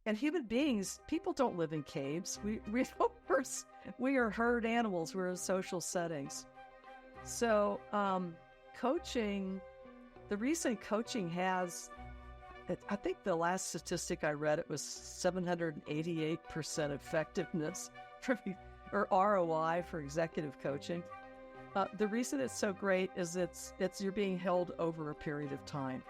And human beings, people don't live in caves. We are herd animals. We're in social settings. So coaching, the reason coaching has, I think the last statistic I read, it was 788% effectiveness or ROI for executive coaching. The reason it's so great is it's you're being held over a period of time.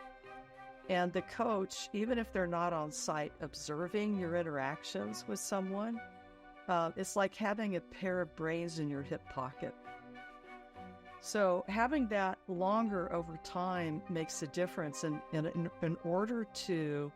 And the coach, even if they're not on site observing your interactions with someone, it's like having a pair of brains in your hip pocket. So having that longer over time makes a difference in order to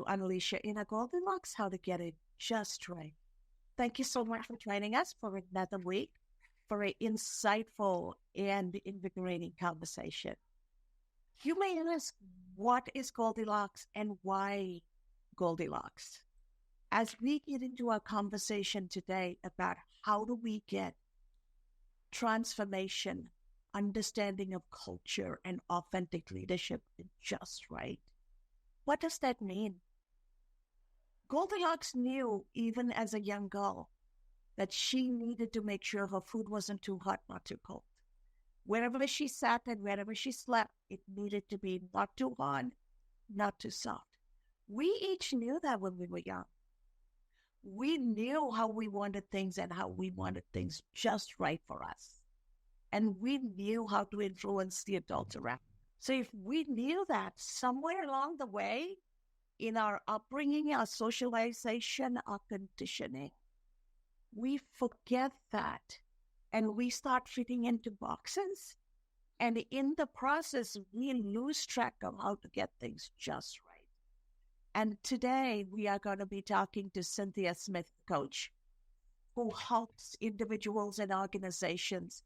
Unleash Your Inner Goldilocks, how to get it just right. Thank you so much for joining us for another week for an insightful and invigorating conversation. You may ask, what is Goldilocks and why Goldilocks? As we get into our conversation today about how do we get transformation, understanding of culture, and authentic leadership just right, what does that mean? Goldilocks knew, even as a young girl, that she needed to make sure her food wasn't too hot, not too cold. Wherever she sat and wherever she slept, it needed to be not too hot, not too soft. We each knew that when we were young. We knew how we wanted things and how we wanted things just right for us. And we knew how to influence the adults around. So if we knew that, somewhere along the way, in our upbringing, our socialization, our conditioning, we forget that and we start fitting into boxes. And in the process, we lose track of how to get things just right. And today we are going to be talking to Synthia Smith, coach, who helps individuals and organizations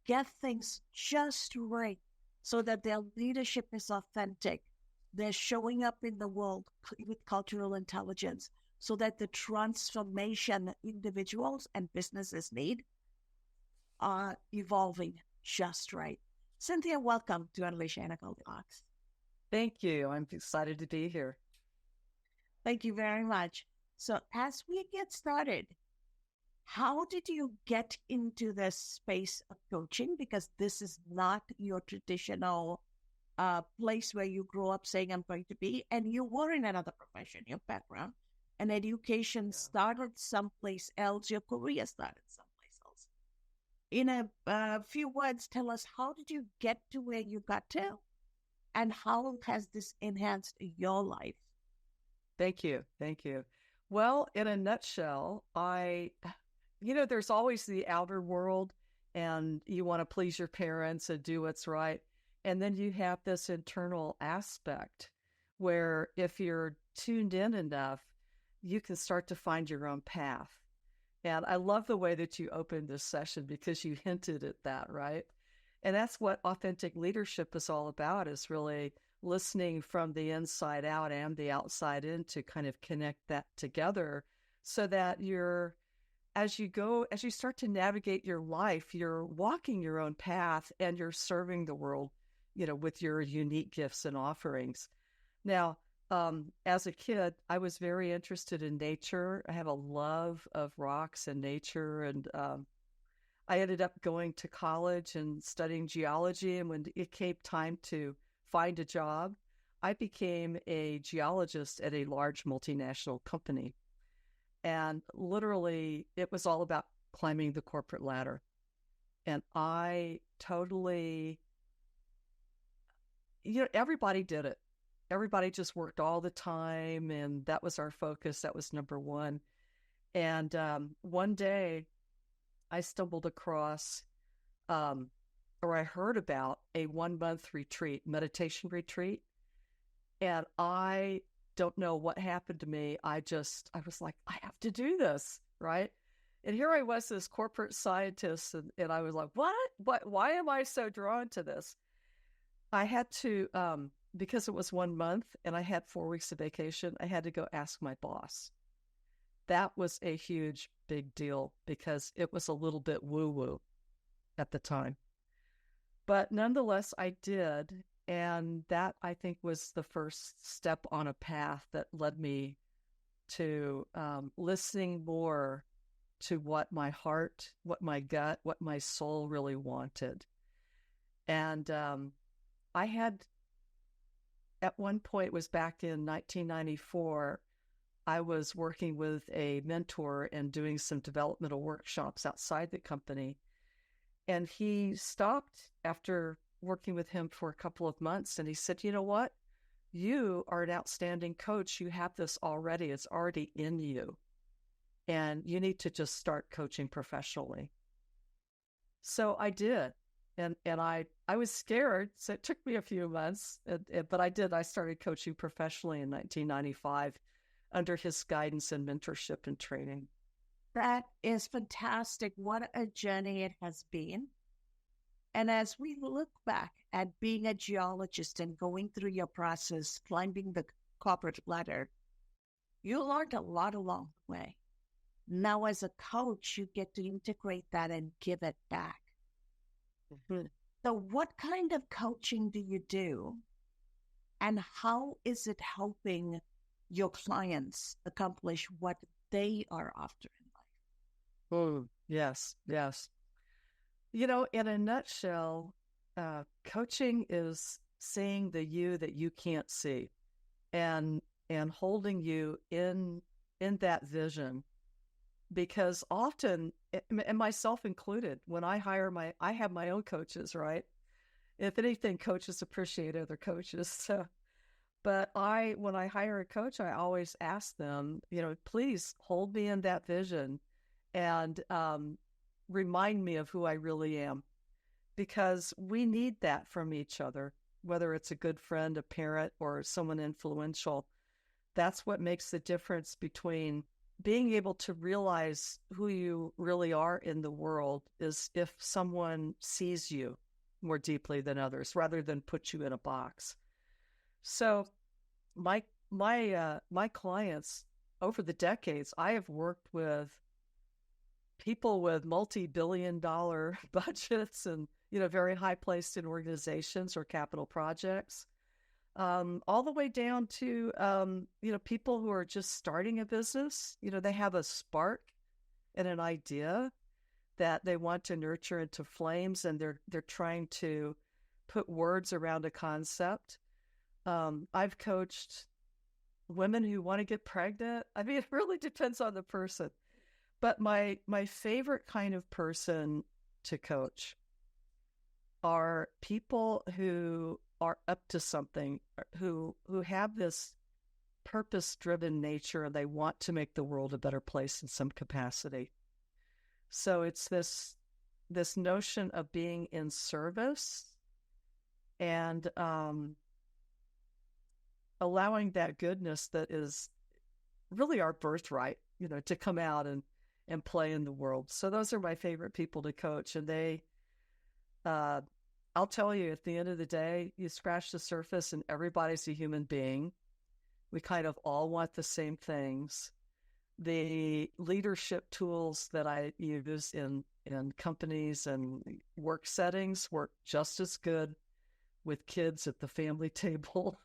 get things just right so that their leadership is authentic. They're showing up in the world with cultural intelligence so that the transformation individuals and businesses need are evolving just right. Synthia, welcome to Unleash Your Inner Goldilocks. Thank you. I'm excited to be here. Thank you very much. So as we get started, how did you get into this space of coaching? Because this is not your traditional place where you grow up saying, I'm going to be, and you were in another profession, your background, and education started someplace else, your career started someplace else. In a few words, tell us, how did you get to where you got to, and how has this enhanced your life? Thank you. Thank you. Well, in a nutshell, there's always the outer world, and you want to please your parents and do what's right. And then you have this internal aspect where if you're tuned in enough, you can start to find your own path. And I love the way that you opened this session because you hinted at that, right? And that's what authentic leadership is all about, is really listening from the inside out and the outside in to kind of connect that together so that as you start to navigate your life, you're walking your own path and you're serving the world, with your unique gifts and offerings. Now, as a kid, I was very interested in nature. I have a love of rocks and nature, and I ended up going to college and studying geology. And when it came time to find a job, I became a geologist at a large multinational company. And literally, it was all about climbing the corporate ladder. And I totally, everybody did it. Everybody just worked all the time, and that was our focus. That was number one. And one day, I stumbled across or I heard about a 1 month retreat, meditation retreat. And I don't know what happened to me. I was like, I have to do this, right? And here I was, this corporate scientist, and I was like, what? Why am I so drawn to this? I had to, because it was 1 month and I had 4 weeks of vacation, I had to go ask my boss. That was a huge, big deal because it was a little bit woo-woo at the time. But nonetheless, I did. And that, I think, was the first step on a path that led me to listening more to what my heart, what my gut, what my soul really wanted. And I had, at one point, it was back in 1994, I was working with a mentor and doing some developmental workshops outside the company. And he stopped after working with him for a couple of months. And he said, you know what? You are an outstanding coach. You have this already. It's already in you. And you need to just start coaching professionally. So I did. And I was scared. So it took me a few months, but I did. I started coaching professionally in 1995 under his guidance and mentorship and training. That is fantastic. What a journey it has been. And as we look back at being a geologist and going through your process, climbing the corporate ladder, you learned a lot along the way. Now, as a coach, you get to integrate that and give it back. Mm-hmm. So what kind of coaching do you do? And how is it helping your clients accomplish what they are after in life? Oh, yes, yes. You know, in a nutshell, coaching is seeing the you that you can't see, and holding you in that vision. Because often, and myself included, when I have my own coaches, right? If anything, coaches appreciate other coaches. So, but when I hire a coach, I always ask them, you know, please hold me in that vision and remind me of who I really am, because we need that from each other, whether it's a good friend, a parent, or someone influential. That's what makes the difference between being able to realize who you really are in the world is if someone sees you more deeply than others, rather than put you in a box. So my clients over the decades, I have worked with people with multi-billion-dollar budgets and, you know, very high placed in organizations or capital projects. All the way down to, you know, people who are just starting a business. You know, they have a spark and an idea that they want to nurture into flames, and they're trying to put words around a concept. I've coached women who want to get pregnant. I mean, it really depends on the person. But my favorite kind of person to coach are people who are up to something, who have this purpose-driven nature, and they want to make the world a better place in some capacity. So it's this notion of being in service and allowing that goodness that is really our birthright, you know, to come out and play in the world. So those are my favorite people to coach, and they I'll tell you, at the end of the day, you scratch the surface and everybody's a human being. We kind of all want the same things. The leadership tools that I use in companies and work settings work just as good with kids at the family table.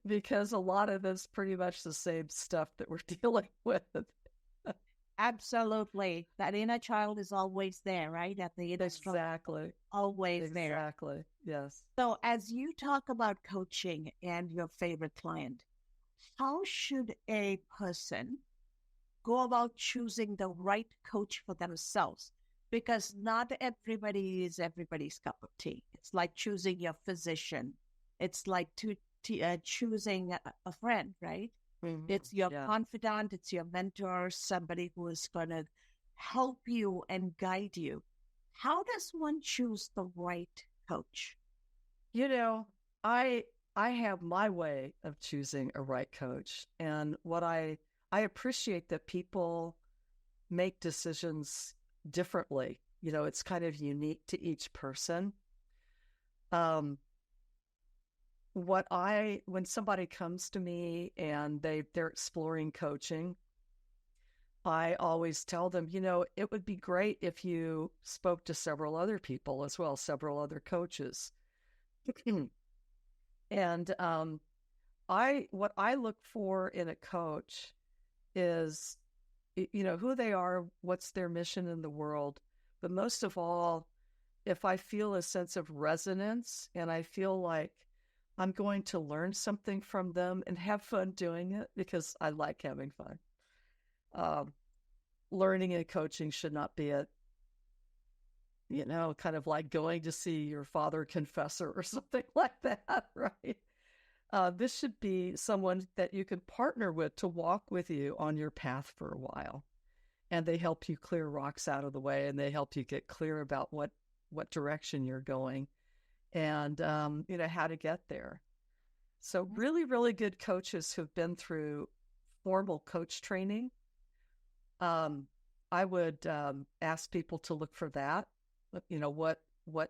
Because a lot of it's pretty much the same stuff that we're dealing with. Absolutely. That inner child is always there, right? At the inner Exactly. Always there. Exactly. Yes. So as you talk about coaching and your favorite client, how should a person go about choosing the right coach for themselves? Because not everybody is everybody's cup of tea. It's like choosing your physician. It's like choosing a friend, right? Mm-hmm. It's your confidant, it's your mentor, somebody who is going to help you and guide you. How does one choose the right coach? You know, I I have my way of choosing a right coach, and what I appreciate that people make decisions differently. You know, it's kind of unique to each person. Um, when somebody comes to me and they're exploring coaching, I always tell them, you know, it would be great if you spoke to several other people as well, several other coaches. And I what I look for in a coach is, you know, who they are, what's their mission in the world, but most of all, if I feel a sense of resonance and I feel like I'm going to learn something from them and have fun doing it because I like having fun. Um, Learning and coaching should not be a, you know, kind of like going to see your father confessor or something like that, right? This should be someone that you can partner with to walk with you on your path for a while. And they help you clear rocks out of the way, and they help you get clear about what direction you're going, and you know, how to get there. So really, really good coaches who've been through formal coach training. Um, I would ask people to look for that. You know, what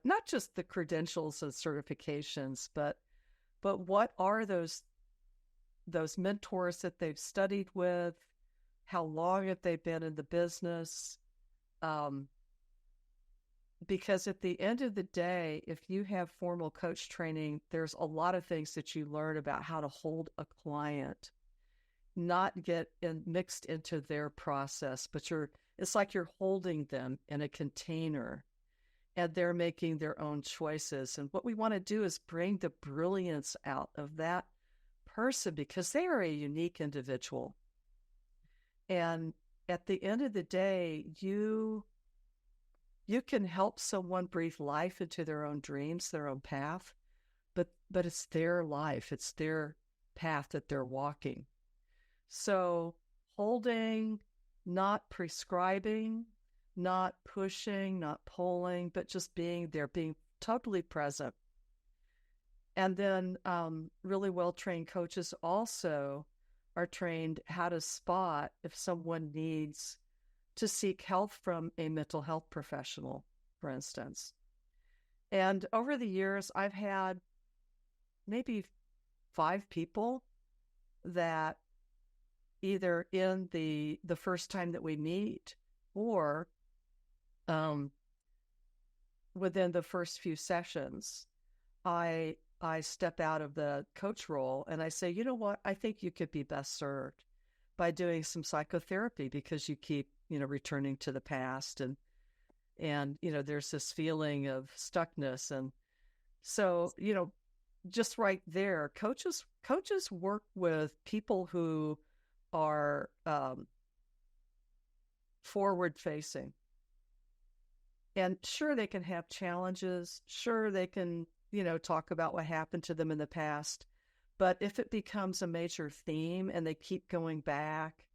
not just the credentials and certifications, but what are those mentors that they've studied with? How long have they been in the business? Um, because at the end of the day, if you have formal coach training, there's a lot of things that you learn about how to hold a client, not mixed into their process, but it's like you're holding them in a container and they're making their own choices. And what we want to do is bring the brilliance out of that person because they are a unique individual. And at the end of the day, you can help someone breathe life into their own dreams, their own path, but it's their life, it's their path that they're walking. So holding, not prescribing, not pushing, not pulling, but just being there, being totally present. And then really well-trained coaches also are trained how to spot if someone needs to seek help from a mental health professional, for instance. And over the years, I've had maybe 5 people that either in the first time that we meet or um, within the first few sessions, I step out of the coach role and I say, you know what, I think you could be best served by doing some psychotherapy because you keep, you know, returning to the past and you know, there's this feeling of stuckness. And so, you know, just right there, coaches work with people who are forward facing. And sure, they can have challenges. Sure, they can, you know, talk about what happened to them in the past. But if it becomes a major theme and they keep going back,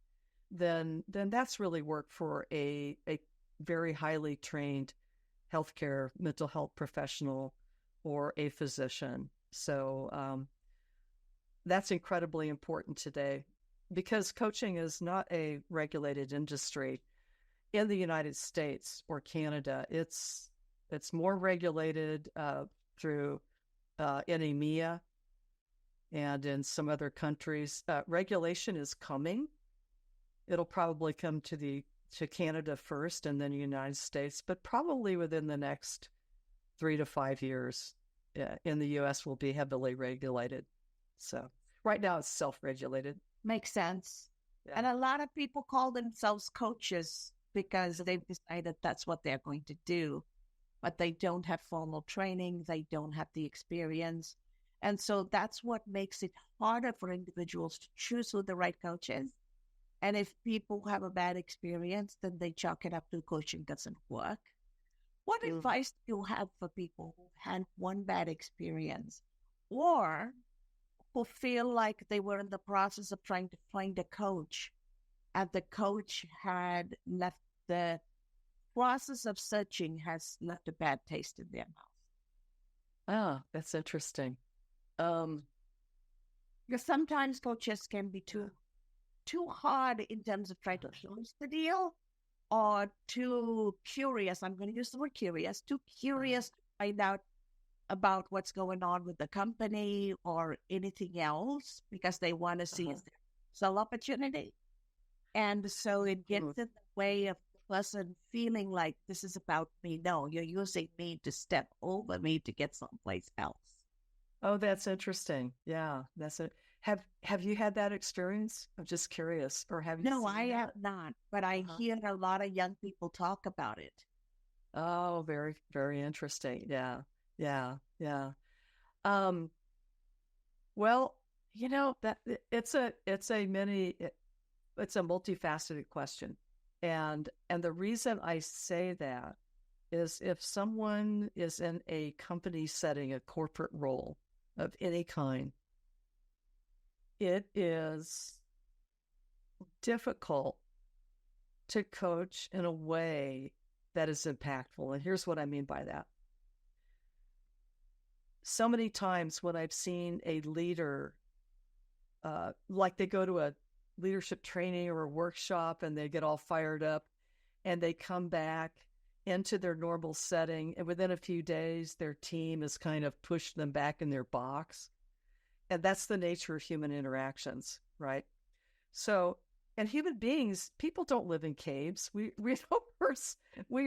then that's really work for a very highly trained healthcare mental health professional or a physician. So that's incredibly important today because coaching is not a regulated industry in the United States or Canada. It's more regulated through in EMEA and in some other countries. Regulation is coming. It'll probably come to Canada first and then the United States, but probably within the next 3 to 5 years in the U.S. will be heavily regulated. So right now it's self-regulated. Makes sense. Yeah. And a lot of people call themselves coaches because they've decided that's what they're going to do, but they don't have formal training. They don't have the experience. And so that's what makes it harder for individuals to choose who the right coach is. And if people have a bad experience, then they chalk it up to coaching doesn't work. What advice do you have for people who had one bad experience or who feel like they were in the process of trying to find a coach and the coach had left the process of searching has left a bad taste in their mouth. Ah, that's interesting. Because sometimes coaches can be too hard in terms of trying to close the deal, or too curious. I'm going to use the word curious. Too curious to find out about what's going on with the company or anything else because they want to see is there sell opportunity. And so it gets in the way of the person feeling like this is about me. No, you're using me to step over me to get someplace else. Oh, that's interesting. Yeah, that's it. Have you had that experience? I'm just curious. Or have you No, seen I that? have not, but I hear a lot of young people talk about it. Oh, very, very interesting. Yeah, yeah, yeah. Um, well, that it's a multifaceted question. And the reason I say that is if someone is in a company setting, a corporate role of any kind, it is difficult to coach in a way that is impactful. And here's what I mean by that. So many times when I've seen a leader, like they go to a leadership training or a workshop and they get all fired up and they come back into their normal setting, and within a few days, their team has kind of pushed them back in their box. And that's the nature of human interactions, right? So, and human beings, people don't live in caves. We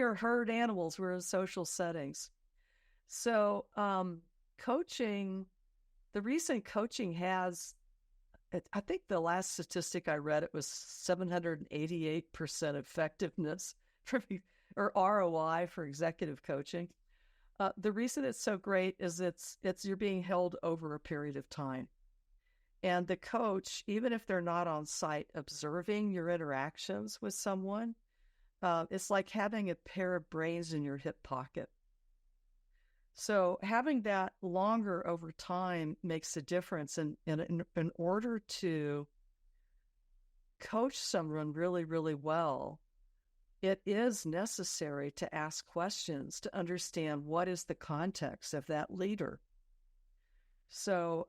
are herd animals. We're in social settings. So, coaching, the reason coaching has, I think the last statistic I read, it was 788% effectiveness or ROI for executive coaching. The reason it's so great is it's you're being held over a period of time. And the coach, even if they're not on site observing your interactions with someone, it's like having a pair of brains in your hip pocket. So having that longer over time makes a difference. And in order to coach someone really, really well, it is necessary to ask questions to understand what is the context of that leader. So,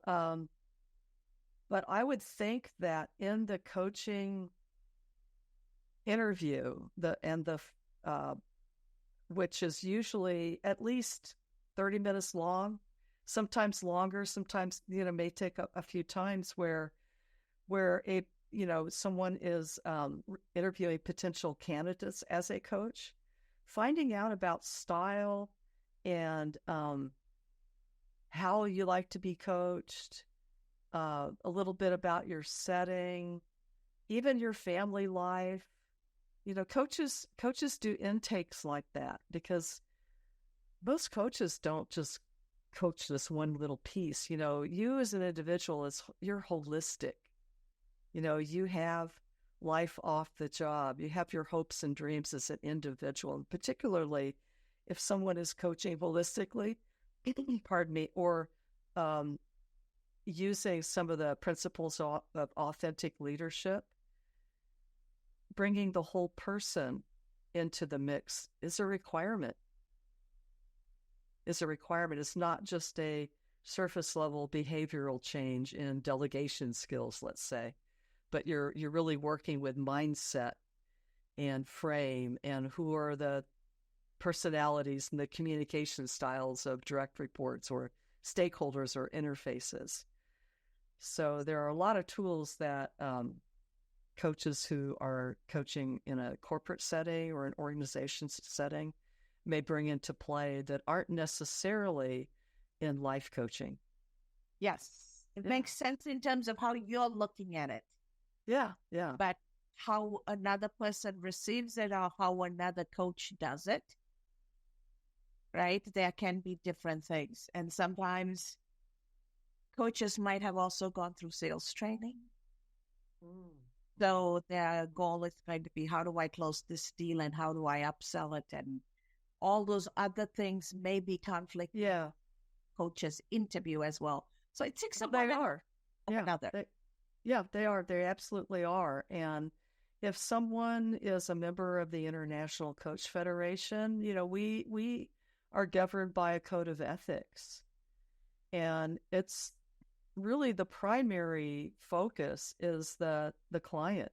but I would think that in the coaching interview, which is usually at least 30 minutes long, sometimes longer, sometimes may take a few times where someone is interviewing potential candidates as a coach, finding out about style and how you like to be coached, a little bit about your setting, even your family life. Coaches do intakes like that because most coaches don't just coach this one little piece. You as an individual, you're holistic. You have life off the job. You have your hopes and dreams as an individual, and particularly if someone is coaching holistically, pardon me, or using some of the principles of authentic leadership, bringing the whole person into the mix is a requirement. It's not just a surface level behavioral change in delegation skills, let's say, but you're really working with mindset and frame and who are the personalities and the communication styles of direct reports or stakeholders or interfaces. So there are a lot of tools that coaches who are coaching in a corporate setting or an organization setting may bring into play that aren't necessarily in life coaching. Yes, it makes sense in terms of how you're looking at it. Yeah, yeah. But how another person receives it or how another coach does it, right? There can be different things. And sometimes coaches might have also gone through sales training. So their goal is going to be, how do I close this deal and how do I upsell it? And all those other things may be conflict. Yeah. Coaches interview as well. So it takes They are. another. They are. They absolutely are. And if someone is a member of the International Coach Federation, we are governed by a code of ethics. And it's really the primary focus is the client.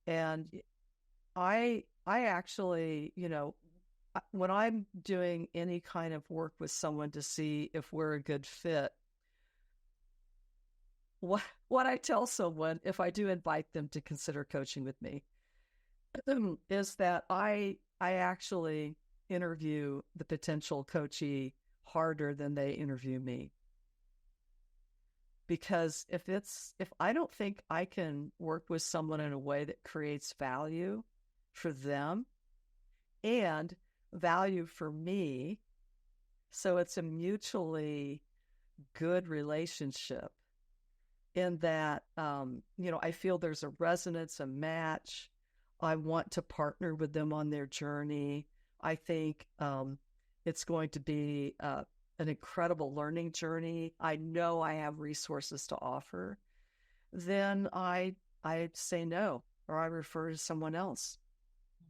And I actually, when I'm doing any kind of work with someone to see if we're a good fit, what I tell someone, if I do invite them to consider coaching with me, is that I actually interview the potential coachee harder than they interview me. Because if I don't think I can work with someone in a way that creates value for them and value for me, so it's a mutually good relationship in that, I feel there's a resonance, a match. I want to partner with them on their journey. I think it's going to be an incredible learning journey. I know I have resources to offer. Then I say no, or I refer to someone else.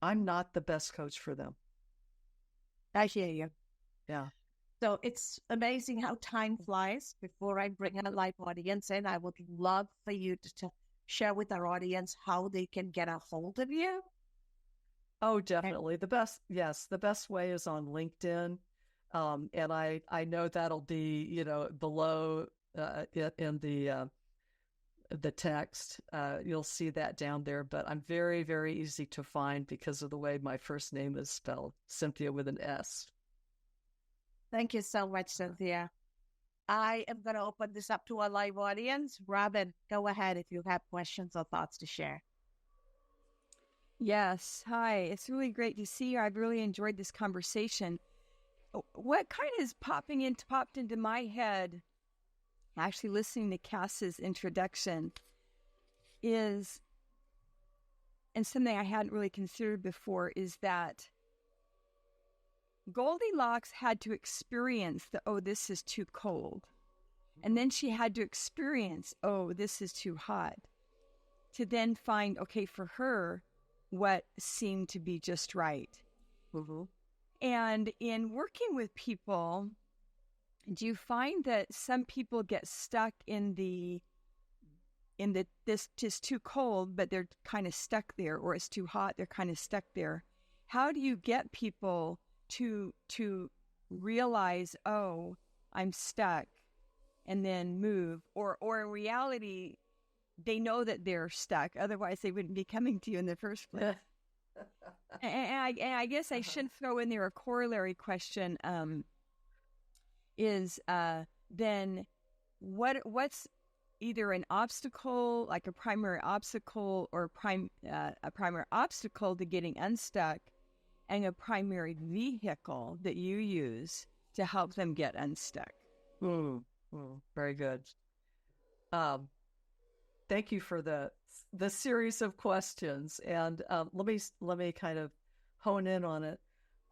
I'm not the best coach for them. I hear you. Yeah. So it's amazing how time flies. Before I bring a live audience in, I would love for you to share with our audience how they can get a hold of you. Oh, definitely. The best way is on LinkedIn. And I know that'll be, below in the text. You'll see that down there, but I'm very, very easy to find because of the way my first name is spelled, Synthia with an S. Thank you so much, Synthia. I am going to open this up to our live audience. Robin, go ahead if you have questions or thoughts to share. Yes. Hi. It's really great to see you. I've really enjoyed this conversation. What kind of popped into my head, actually listening to Cass's introduction, is, and something I hadn't really considered before, is that Goldilocks had to experience this is too cold. And then she had to experience, this is too hot. To then find, okay, for her, what seemed to be just right. Mm-hmm. And in working with people, do you find that some people get stuck in this just too cold, but they're kind of stuck there, or it's too hot, they're kind of stuck there? How do you get people to realize, I'm stuck, and then move, or in reality, they know that they're stuck, otherwise they wouldn't be coming to you in the first place? and I guess I should throw in there a corollary question, is then what's either an obstacle, like a primary obstacle, or a primary obstacle to getting unstuck, and a primary vehicle that you use to help them get unstuck? Very good. Thank you for the series of questions, and let me kind of hone in on it.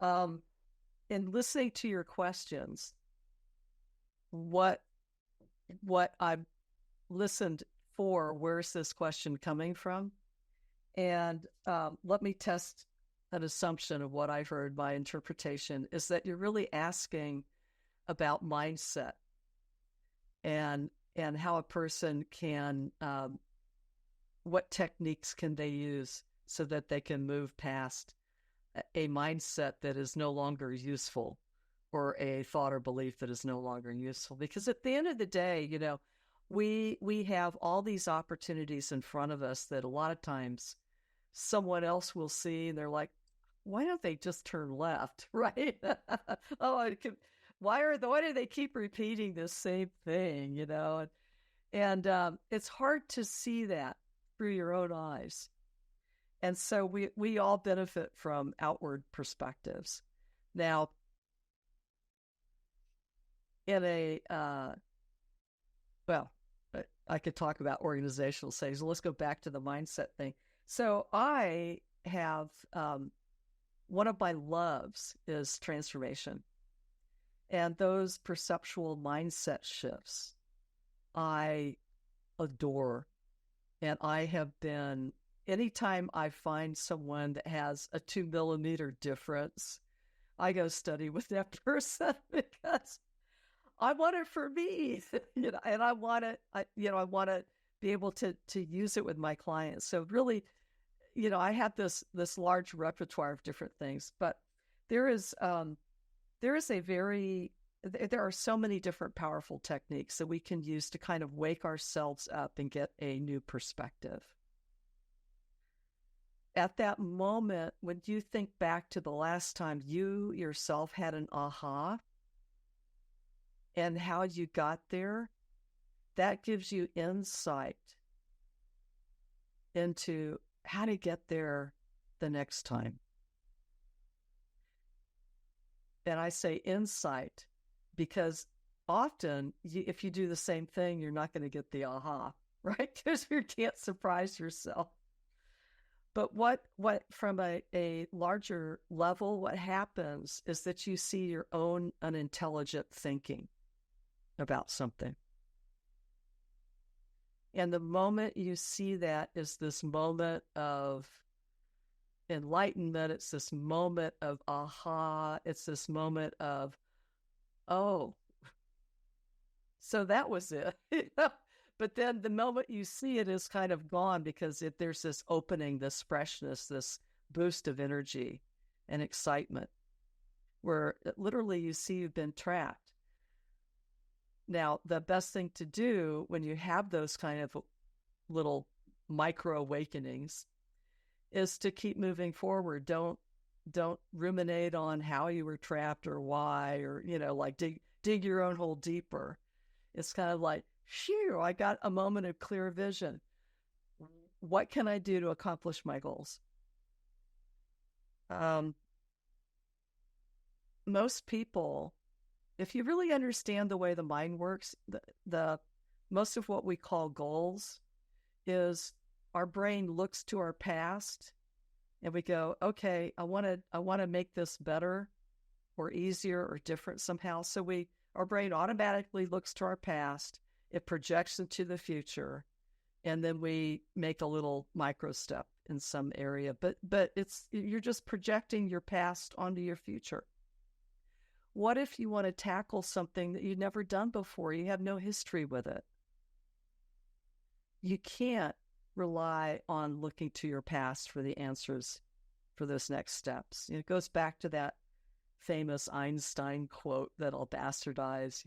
In listening to your questions, what I've listened for, where's this question coming from? And let me test an assumption of what I've heard. My interpretation is that you're really asking about mindset and how a person can, what techniques can they use so that they can move past a mindset that is no longer useful, or a thought or belief that is no longer useful. Because at the end of the day, we have all these opportunities in front of us that a lot of times someone else will see, and they're like, why don't they just turn left, right? Why do they keep repeating this same thing, And it's hard to see that through your own eyes. And so we all benefit from outward perspectives. Now, in I could talk about organizational settings. Let's go back to the mindset thing. So I have, one of my loves is transformation. And those perceptual mindset shifts, I adore. And I have been anytime I find someone that has a 2 millimeter difference, I go study with that person because I want it for me, and I want it, I want to be able to use it with my clients. So really, I have this large repertoire of different things, but there is there are so many different powerful techniques that we can use to kind of wake ourselves up and get a new perspective. At that moment, when you think back to the last time you yourself had an aha and how you got there, that gives you insight into how to get there the next time. And I say insight because often if you do the same thing, you're not going to get the aha, right? Because you can't surprise yourself. But what from a larger level, what happens is that you see your own unintelligent thinking about something. And the moment you see that is this moment of enlightenment. It's this moment of aha. It's this moment of, oh, so that was it. But then the moment you see it is kind of gone because there's this opening, this freshness, this boost of energy and excitement where literally you see you've been trapped. Now, the best thing to do when you have those kind of little micro awakenings is to keep moving forward. Don't ruminate on how you were trapped or why, or, like dig your own hole deeper. It's kind of like, phew, I got a moment of clear vision. What can I do to accomplish my goals? Most people, if you really understand the way the mind works, the most of what we call goals is our brain looks to our past and we go, okay, I want to make this better or easier or different somehow. So our brain automatically looks to our past, it projects into the future, and then we make a little micro step in some area. But you're just projecting your past onto your future. What if you want to tackle something that you've never done before? You have no history with it. You can't rely on looking to your past for the answers for those next steps. It goes back to that famous Einstein quote that I'll bastardize,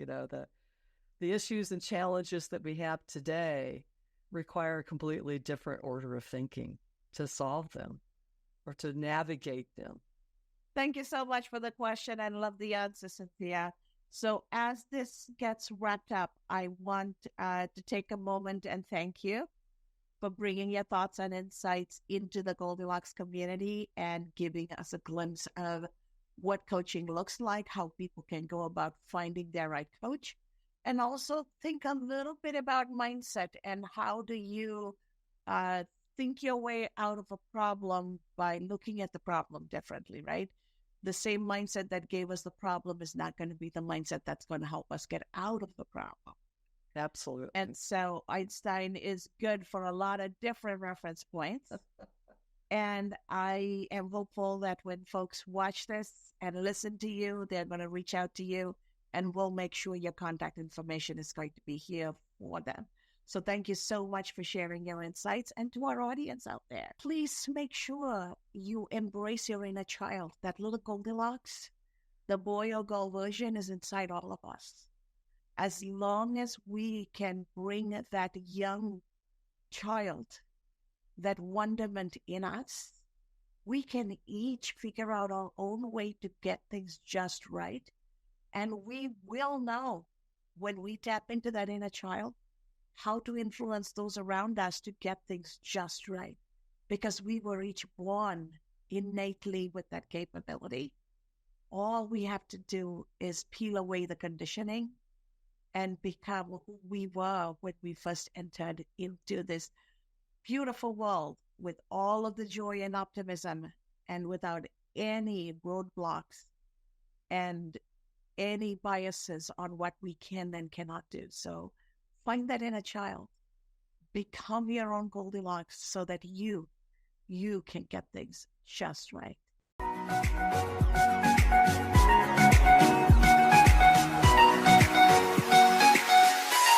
the issues and challenges that we have today require a completely different order of thinking to solve them or to navigate them. Thank you so much for the question. I love the answer, Synthia. So as this gets wrapped up, I want to take a moment and thank you for bringing your thoughts and insights into the Goldilocks community and giving us a glimpse of what coaching looks like, how people can go about finding their right coach, and also think a little bit about mindset and how do you think your way out of a problem by looking at the problem differently, right? The same mindset that gave us the problem is not going to be the mindset that's going to help us get out of the problem. Absolutely. And so Einstein is good for a lot of different reference points. And I am hopeful that when folks watch this and listen to you, they're going to reach out to you, and we'll make sure your contact information is going to be here for them. So thank you so much for sharing your insights. And to our audience out there, please make sure you embrace your inner child. That little Goldilocks, the boy or girl version, is inside all of us. As long as we can bring that young child, that wonderment in us, we can each figure out our own way to get things just right. And we will know when we tap into that inner child how to influence those around us to get things just right. Because we were each born innately with that capability. All we have to do is peel away the conditioning and become who we were when we first entered into this beautiful world with all of the joy and optimism and without any roadblocks and any biases on what we can and cannot do. So find that inner child, become your own Goldilocks so that you you can get things just right.